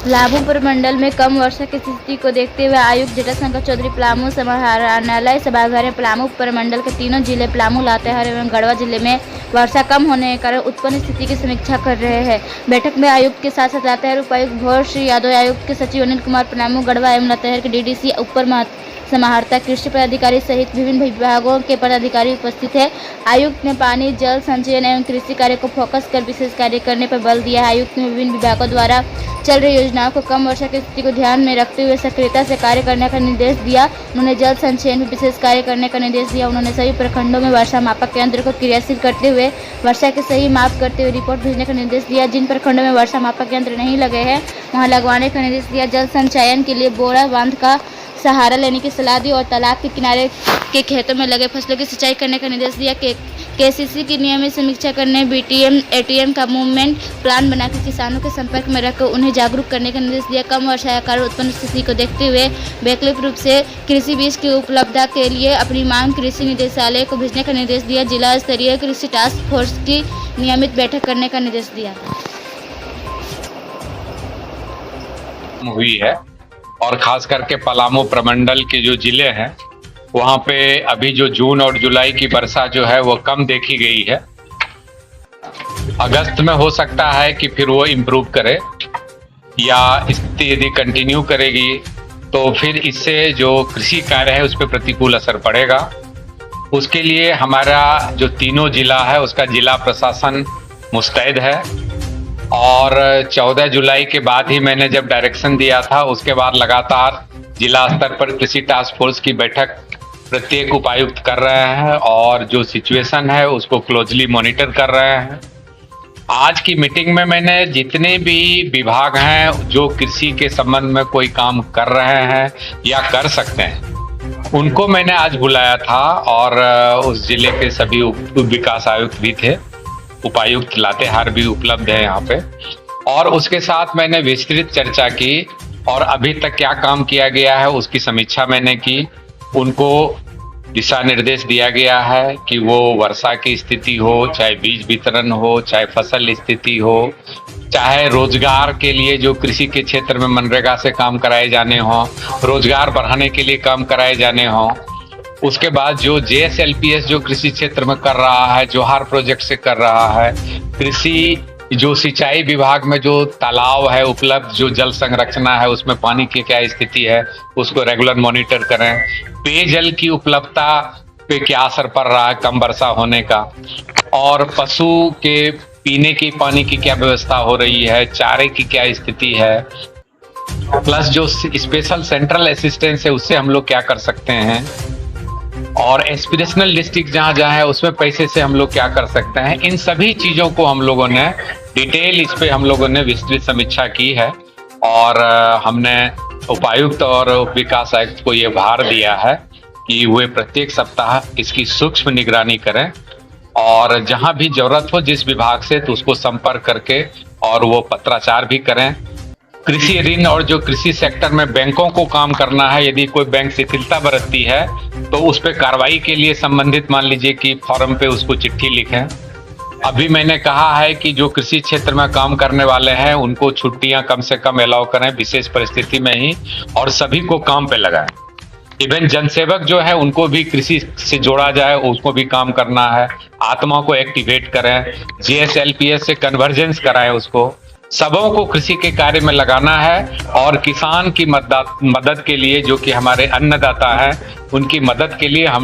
पलामू प्रमंडल में कम वर्षा की स्थिति को देखते हुए आयुक्त जटाशंकर चौधरी पलामू समाहरणालय सभागार में पलामू प्रमंडल के तीनों जिले पलामू, लातेहार एवं गढ़वा जिले में वर्षा कम होने के कारण उत्पन्न स्थिति की समीक्षा कर रहे हैं। बैठक में आयुक्त के साथ साथ लातेहार उपायुक्त भोर श्री यादव, आयुक्त के सचिव अनिल कुमार, पलामू, गढ़वा एवं लातेहार के डीडीसी अपर समाहर्ता, कृषि पदाधिकारी सहित विभिन्न विभागों के पदाधिकारी उपस्थित है। आयुक्त ने पानी, जल संचयन एवं कृषि कार्य को फोकस कर विशेष कार्य करने पर बल दिया है। आयुक्त ने विभिन्न विभागों द्वारा चल रही योजनाओं को कम वर्षा की स्थिति को ध्यान में रखते हुए सक्रियता से कार्य करने का निर्देश दिया। उन्होंने जल संचयन में विशेष कार्य करने का निर्देश दिया। उन्होंने सभी प्रखंडों में वर्षा मापक केंद्र को क्रियाशील करते हुए वर्षा के सही माप करते हुए रिपोर्ट भेजने का निर्देश दिया। जिन प्रखंडों में वर्षा मापक यंत्र नहीं लगे हैं वहां लगवाने का निर्देश दिया। जल संचयन के लिए बोरा बांध का सहारा लेने की सलाह दी और तालाब के किनारे के खेतों में लगे फसलों की सिंचाई करने का निर्देश दिया। केसीसी की नियमित समीक्षा करने, बीटीएम एटीएम का मूवमेंट प्लान बनाकर किसानों के संपर्क में रखकर उन्हें जागरूक करने का निर्देश दिया। कम वर्षा के कारण उत्पन्न स्थिति को देखते हुए वैकल्पिक रूप से कृषि बीज की उपलब्धता के लिए अपनी मांग कृषि निदेशालय को भेजने का निर्देश दिया। जिला स्तरीय कृषि टास्क फोर्स की नियमित बैठक करने का निर्देश दिया। हुई है और खास करके पलामू प्रमंडल के जो जिले हैं वहाँ पे अभी जो जून और जुलाई की वर्षा जो है वो कम देखी गई है। अगस्त में हो सकता है कि फिर वो इम्प्रूव करे या स्थिति यदि कंटिन्यू करेगी तो फिर इससे जो कृषि कार्य है उस पर प्रतिकूल असर पड़ेगा। उसके लिए हमारा जो तीनों जिला है उसका जिला प्रशासन मुस्तैद है और 14 जुलाई के बाद ही मैंने जब डायरेक्शन दिया था उसके बाद लगातार जिला स्तर पर कृषि टास्क फोर्स की बैठक प्रत्येक उपायुक्त कर रहे हैं और जो सिचुएशन है उसको क्लोजली मॉनिटर कर रहे हैं। आज की मीटिंग में मैंने जितने भी विभाग हैं जो कृषि के संबंध में कोई काम कर रहे हैं या कर सकते हैं उनको मैंने आज बुलाया था और उस जिले के सभी उप विकास आयुक्त भी थे, उपायुक्त लातेहार भी उपलब्ध है यहाँ पे, और उसके साथ मैंने विस्तृत चर्चा की और अभी तक क्या काम किया गया है उसकी समीक्षा मैंने की। उनको दिशा निर्देश दिया गया है कि वो वर्षा की स्थिति हो, चाहे बीज वितरण हो, चाहे फसल स्थिति हो, चाहे रोजगार के लिए जो कृषि के क्षेत्र में मनरेगा से काम कराए जाने हो, रोजगार बढ़ाने के लिए काम कराए जाने हो। उसके बाद जो JSLPS जो कृषि क्षेत्र में कर रहा है, जोहार प्रोजेक्ट से कर रहा है, कृषि जो सिंचाई विभाग में जो तालाब है उपलब्ध, जो जल संरक्षण है उसमें पानी की क्या स्थिति है उसको रेगुलर मॉनिटर करें। पेयजल की उपलब्धता पे क्या असर पड़ रहा है कम वर्षा होने का, और पशु के पीने की पानी की क्या व्यवस्था हो रही है, चारे की क्या स्थिति है, प्लस जो स्पेशल सेंट्रल असिस्टेंस है उससे हम लोग क्या कर सकते हैं, और एस्पिरेशनल डिस्ट्रिक्ट जहाँ जहाँ है उसमें पैसे से हम लोग क्या कर सकते हैं। इन सभी चीज़ों को हम लोगों ने डिटेल इस पे हम लोगों ने विस्तृत समीक्षा की है और हमने उपायुक्त और उप विकास आयुक्त को ये भार दिया है कि वे प्रत्येक सप्ताह इसकी सूक्ष्म निगरानी करें और जहाँ भी जरूरत हो जिस विभाग से तो उसको संपर्क करके और वो पत्राचार भी करें। कृषि ऋण और जो कृषि सेक्टर में बैंकों को काम करना है, यदि कोई बैंक शिथिलता बरतती है तो उस पर कार्रवाई के लिए संबंधित मान लीजिए कि फॉर्म पे उसको चिट्ठी लिखें। अभी मैंने कहा है कि जो कृषि क्षेत्र में काम करने वाले हैं उनको छुट्टियां कम से कम अलाउ करें विशेष परिस्थिति में ही, और सभी को काम पे लगाएं। इवन जनसेवक जो है उनको भी कृषि से जोड़ा जाए, उसको भी काम करना है। आत्मा को एक्टिवेट करें, JSLPS से कन्वर्जेंस कराएं, उसको सबों को कृषि के कार्य में लगाना है और किसान की मदद के लिए जो कि हमारे अन्नदाता हैं उनकी मदद के लिए हम